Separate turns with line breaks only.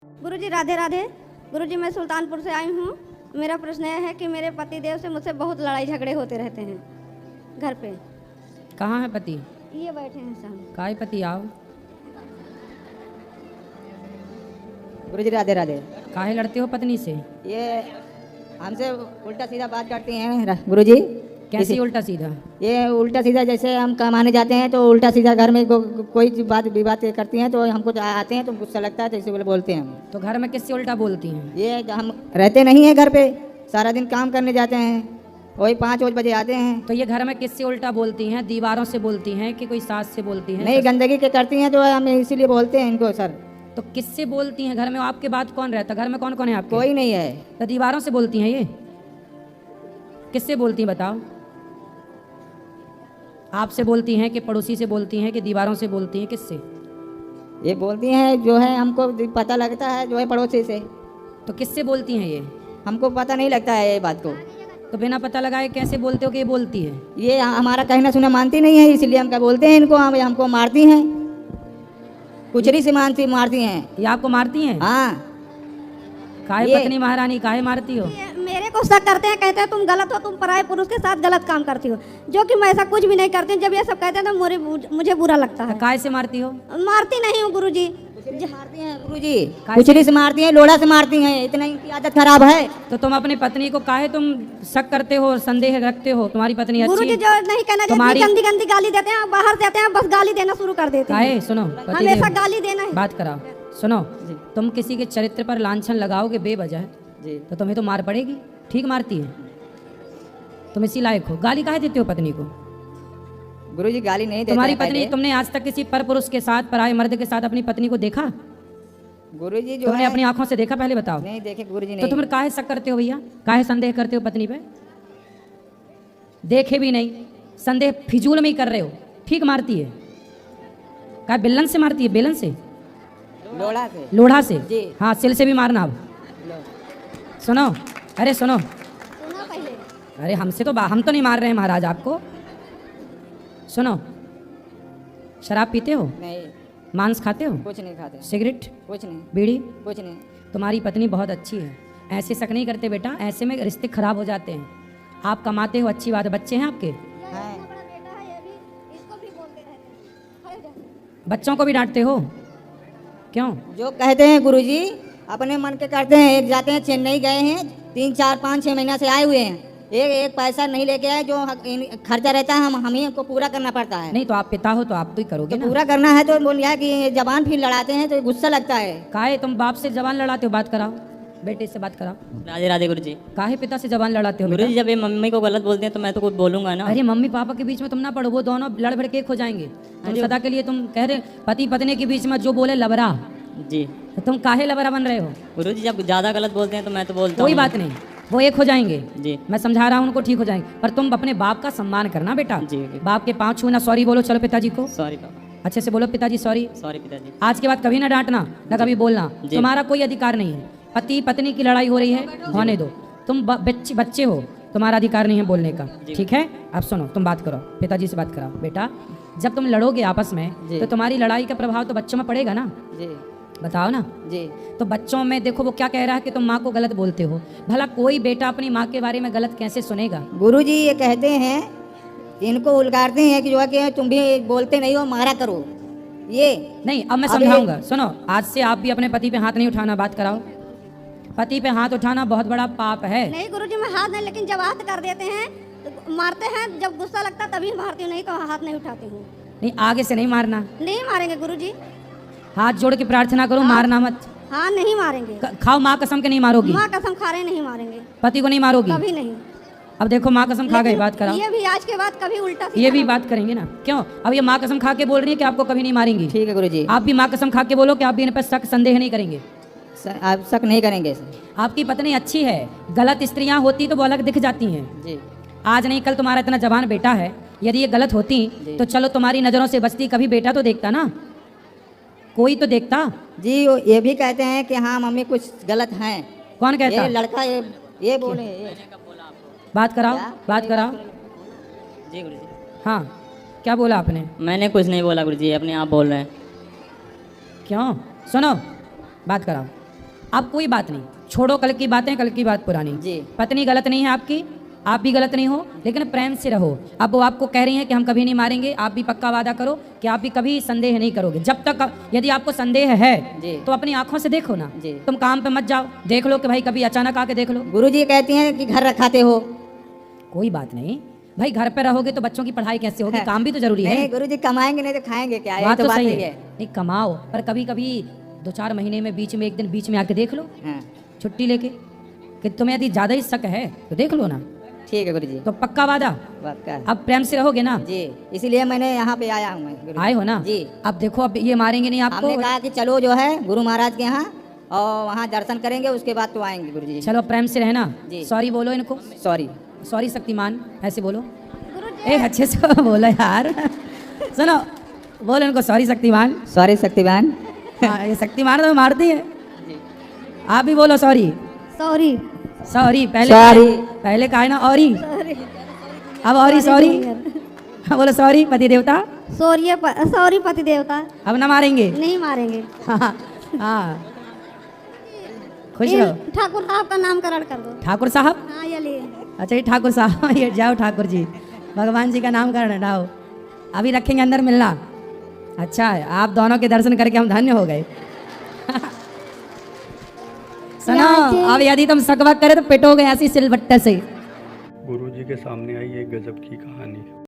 गुरुजी राधे राधे। गुरुजी मैं सुल्तानपुर से आई हूँ। मेरा प्रश्न यह है कि मेरे पति देव से मुझसे बहुत लड़ाई झगड़े होते रहते हैं घर पे।
कहाँ है पति?
ये बैठे हैं सामने।
काय पति आओ।
गुरुजी राधे राधे।
काहे लड़ते हो पत्नी से?
ये हमसे उल्टा सीधा बात करती हैं गुरुजी।
कैसी उल्टा सीधा?
ये उल्टा सीधा जैसे हम कमाने जाते हैं तो उल्टा सीधा घर में कोई बात विवाद करती हैं तो हमको आते हैं तो गुस्सा लगता है तो इसे बोलते हैं हम।
तो घर में किससे उल्टा बोलती हैं?
ये हम रहते नहीं हैं घर पे, सारा दिन काम करने जाते हैं, वही 5 बजे आते हैं।
तो ये घर में किससे उल्टा बोलती हैं? दीवारों से बोलती हैं कि कोई सास से बोलती हैं?
नहीं, गंदगी के करती हैं तो हम इसीलिए बोलते हैं इनको सर।
तो किससे बोलती हैं घर में? आपके बाद कौन रहता? घर में कौन कौन है आपके?
कोई नहीं है।
तो दीवारों से बोलती हैं ये? किससे बोलती हैं बताओ? आपसे बोलती हैं कि पड़ोसी से बोलती हैं कि दीवारों से बोलती हैं? किससे?
ये बोलती हैं जो है हमको पता लगता है जो है पड़ोसी से।
तो किससे बोलती हैं ये?
हमको पता नहीं लगता है ये बात को।
तो बिना पता लगाए कैसे बोलते हो कि ये बोलती है?
ये हमारा कहना सुना मानती नहीं है इसलिए हम क्या बोलते हैं इनको। हमको मारती हैं, कुचरी से मारती हैं।
ये आपको मारती हैं?
हाँ।
काहे
ये-
पत्नी महारानी काहे मारती हो?
मेरे को शक करते हैं, कहते हैं तुम गलत हो, तुम पराये पुरुष के साथ गलत काम करती हो, जो कि मैं ऐसा कुछ भी नहीं करती हूँ। जब ये सब कहते हैं तो मुझे बुरा लगता है।
काहे से मारती हो?
मारती नहीं हूँ गुरुजी।
मारती हैं गुरुजी, कुचरी से मारती हैं, लोढ़ा से मारती हैं, इतना इनकी आदत खराब है।
तो तुम अपनी पत्नी को काहे तुम शक करते हो और संदेह रखते हो? तुम्हारी पत्नी अच्छी
गुरुजी
है?
जो नहीं कहना
तुम्हारी-
चाहिए, गंदी गंदी गाली देते हैं, बाहर से आते हैं बस गाली देना शुरू कर देते हैं।
काहे? सुनो पति
हमेशा
देव,
गाली देना है।
बात कराओ। सुनो, तुम किसी के चरित्र पर लांछन लगाओगे बेवजह
जी।
तो तुम्हें तो मार पड़ेगी। ठीक मारती है? तुम इसी लायक हो। गाली काहे देते हो पत्नी को?
गुरुजी गाली नहीं देते
तुम्हारी
हैं
पत्नी,
पहले।
तुमने आज तक किसी पर पुरुष के साथ, पराये मर्द के साथ अपनी पत्नी को देखा?
गुरुजी जो
तुमने
है
अपनी आंखों से देखा? पहले बताओ।
नहीं देखे गुरुजी
तो
नहीं।
तुम काहे शक करते हो भैया? काहे संदेह करते हो पत्नी पे? देखे भी नहीं, संदेह फिजूल में ही कर रहे हो। ठीक मारती है? काहे बेलन से मारती है? बेलन से?
लोढ़ा से।
लोढ़ा से?
जी।
हाँ, सिल से भी मारना। अब सुनो, अरे सुनो,
सुना पहले।
अरे हमसे तो हम तो नहीं मार रहे हैं महाराज आपको। सुनो, शराब पीते हो?
नहीं,
मांस खाते हो?
कुछ नहीं खाते।
सिगरेट,
कुछ नहीं,
बीड़ी?
कुछ नहीं।
तुम्हारी पत्नी बहुत अच्छी है, ऐसे शक नहीं करते बेटा, ऐसे में रिश्ते खराब हो जाते हैं। आप कमाते हो, अच्छी बात है। बच्चे हैं आपके?
हाँ।
बड़ा बेटा है, ये भी इसको भी बोलते रहते हैं। खड़े जाओ।
बच्चों को भी डांटते हो? क्यों?
जो कहते हैं गुरुजी अपने मन के करते हैं। एक जाते हैं, चेन्नई गए हैं, 3 4 5 6 महीना से आए हुए हैं, एक पैसा नहीं लेके आए। जो खर्चा रहता है हम ही को पूरा करना पड़ता है।
नहीं तो आप पिता हो तो आप तो ही करोगे
तो
ना।
पूरा करना है तो बोल कि जबान फिर लड़ाते हैं तो गुस्सा लगता है।
काहे तुम बाप से जबान लड़ाते हो? बात कराओ, बेटे से बात कराओ।
राधे राधे गुरुजी।
काहे पिता से जबान लड़ाते हो?
गुरुजी जब ये मम्मी को गलत बोलते हैं तो मैं तो कुछ बोलूंगा ना।
अरे मम्मी पापा के बीच में तुम ना पढ़ो, वो दोनों लड़ भड़ के एक हो जाएंगे। तुम सदा के लिए तुम कह रहे पति पत्नी के बीच में जो बोले लबरा,
जी
तो तुम काहे लबरा बन रहे हो?
गुरुजी जब ज्यादा गलत बोलते हैं तो मैं तो बोलता
कोई
हूँ।
बात नहीं, वो एक हो जाएंगे।
जी
मैं समझा रहा हूँ उनको, ठीक हो जाएंगे। पर तुम अपने बाप का सम्मान करना बेटा।
जी।
बाप के पाँव छूना। सॉरी बोलो, चलो पिताजी को
सॉरी पापा,
अच्छे से बोलो, पिताजी सॉरी।
सॉरी पिताजी।
आज के बाद कभी ना डांटना, ना कभी बोलना।
जी।
तुम्हारा कोई अधिकार नहीं है। पति पत्नी की लड़ाई हो रही है, होने दो। तुम बच्चे हो, तुम्हारा अधिकार नहीं है बोलने का। ठीक है? अब सुनो, तुम बात करो, पिताजी से बात कराओ। बेटा, जब तुम लड़ोगे आपस में
जी।
तो तुम्हारी लड़ाई का प्रभाव तो बच्चों में पड़ेगा ना।
जी
बताओ ना।
जी।
तो बच्चों में देखो, वो क्या कह रहा है कि तुम माँ को गलत बोलते हो। भला कोई बेटा अपनी माँ के बारे में गलत कैसे सुनेगा?
गुरुजी ये कहते हैं, इनको उलगारते हैं कि जो है कि तुम भी बोलते नहीं हो, मारा करो। ये
नहीं, अब मैं
अबे-
समझाऊंगा। सुनो, आज से आप भी अपने पति पे हाथ नहीं उठाना। बात कराओ। पति पे हाथ उठाना बहुत बड़ा पाप है।
नहीं गुरुजी मैं हाथ नहीं, लेकिन जब हाथ कर देते हैं तो मारते हैं, जब गुस्सा लगता है तभी मारती हूँ, नहीं तो हाथ नहीं उठाती हूँ।
नहीं, आगे से नहीं मारना।
नहीं मारेंगे गुरुजी।
हाथ जोड़ के प्रार्थना करो, मारना मत।
हाँ नहीं मारेंगे।
खाओ, माँ कसम के नहीं मारोगी।
माँ कसम खा रहे नहीं मारेंगे,
पति को नहीं मारोगी।
कभी नहीं।
अब देखो, माँ कसम खा गई। बात कराओ।
ये भी आज के बाद कभी उल्टा
ये भी बात करेंगे ना। क्यों? अब ये माँ कसम खा के बोल रही है कि आपको कभी नहीं मारेंगी।
ठीक है गुरुजी।
आप भी माँ कसम खा के बोलो कि आप भी इन पर शक संदेह नहीं करेंगे।
आप शक नहीं करेंगे सर।
आपकी पत्नी अच्छी है, गलत स्त्रियां होती तो वो अलग दिख जाती हैं।
जी
आज नहीं कल तुम्हारा इतना जवान बेटा है, यदि ये गलत होती तो चलो तुम्हारी नज़रों से बचती, कभी बेटा तो देखता ना, कोई तो देखता।
जी। ये भी कहते हैं कि हाँ मम्मी कुछ गलत हैं।
कौन कहता?
ये लड़का ये बोले ये।
बात कराओ, बात कराओ।
जी गुरुजी।
हाँ, क्या बोला आपने?
मैंने कुछ नहीं बोला गुरुजी, अपने आप बोल रहे हैं।
क्यों? सुनो, बात कराओ। आप कोई बात नहीं, छोड़ो कल की बातें, कल की बात पुरानी।
जी।
पत्नी गलत नहीं है आपकी, आप भी गलत नहीं हो, लेकिन प्रेम से रहो। अब वो आपको कह रही हैं कि हम कभी नहीं मारेंगे, आप भी पक्का वादा करो कि आप भी कभी संदेह नहीं करोगे। जब तक यदि आपको संदेह है
जी।
तो अपनी आंखों से देखो ना,
जी।
तुम काम पे मत जाओ, देख लो कि भाई कभी अचानक आके देख लो।
गुरुजी कहती हैं कि घर रखाते हो।
कोई बात नहीं भाई, घर पे रहोगे तो बच्चों की पढ़ाई कैसे होगी,
है।
काम भी तो जरूरी है।
नहीं गुरुजी, कमाएंगे नहीं तो खाएंगे क्या? ये
बात तो
बात
सही
नहीं
है, नहीं कमाओ, पर कभी कभी 2-4 महीने में बीच में एक दिन बीच में आके देख लो,
हाँ,
छुट्टी लेके, कि तुम्हें यदि ज्यादा ही शक है तो देख लो ना।
ठीक है गुरुजी,
तो पक्का वादा,
पक्का।
अब प्रेम से रहोगे ना।
जी, इसीलिए मैंने यहाँ पे आया हूँ मैं गुरुजी।
आए हो ना।
जी।
अब देखो, अब ये मारेंगे नहीं आपको।
हमने कहा कि चलो जो है गुरु महाराज के यहाँ और वहाँ दर्शन करेंगे, उसके बाद तो आएंगे गुरुजी।
चलो प्रेम से रहना।
जी।
सॉरी बोलो इनको,
सॉरी।
सॉरी शक्तिमान, ऐसे बोलो एक अच्छे से बोलो यार। सुनो, बोलो इनको सॉरी शक्तिमान।
सॉरी शक्तिमान।
हाँ, ये शक्तिमान तो मारती है, आप भी बोलो सॉरी।
सॉरी।
सॉरी पहले
Sorry।
पहले कहा है ना औरी, अब औरी सॉरी। बोलो सॉरी पति देवता,
सॉरी पति देवता,
अब ना मारेंगे।
नहीं मारेंगे।
हाँ हाँ, खुश रहो।
ठाकुर साहब का नामकरण कर दो।
ठाकुर साहब,
हाँ ये लिए।
अच्छा ये ठाकुर साहब, ये जाओ ठाकुर जी, भगवान जी का नाम करना जाओ, अभी रखेंगे अंदर मिलना। अच्छा है, आप दोनों के दर्शन करके हम धन्य हो गए। सुनो, अब यदि तुम सकवक करे तो पिटोगे ऐसी सिलबट्टे से।
गुरु जी के सामने आई एक गजब की कहानी।